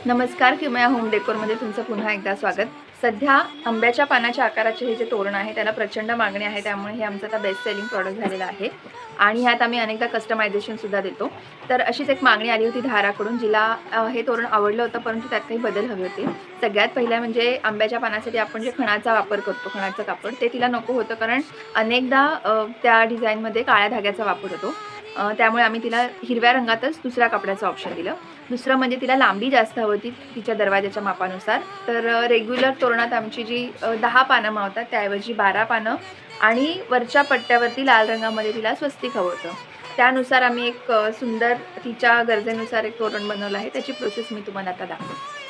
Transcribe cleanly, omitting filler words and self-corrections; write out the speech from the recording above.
नमस्कार, किमया होम डेकोरमध्ये तुमचं पुन्हा एकदा स्वागत. सध्या आंब्याच्या पानाच्या आकाराचे हे जे तोरण आहे त्याला प्रचंड मागणी आहे, त्यामुळे हे आमचं आता बेस्ट सेलिंग प्रॉडक्ट झालेलं आहे आणि ह्यात आम्ही अनेकदा कस्टमायझेशनसुद्धा देतो. तर अशीच एक मागणी आली होती धाराकडून, जिला हे तोरण आवडलं होतं, परंतु त्यात काही बदल हवे होते. सगळ्यात पहिला म्हणजे आंब्याच्या पानासाठी आपण जे खणाचा वापर करतो, खणाचं कापड, ते तिला नको होतं, कारण अनेकदा त्या डिझाईनमध्ये काळ्या धाग्याचा वापर होतो. त्यामुळे आम्ही तिला हिरव्या रंगातच दुसऱ्या कपड्याचं ऑप्शन दिलं. दुसरं म्हणजे तिला लांबी जास्त हवी होती तिच्या दरवाजाच्या मापानुसार. तर रेग्युलर तोरणात आमची जी 10 पानं मावतात त्याऐवजी 12 पानं आणि वरच्या पट्ट्यावरती लाल रंगामध्ये तिला स्वस्तिक हवं होतं. त्यानुसार आम्ही एक सुंदर तिच्या गरजेनुसार एक तोरण बनवलं आहे. त्याची प्रोसेस मी तुम्हाला आता दाखवते.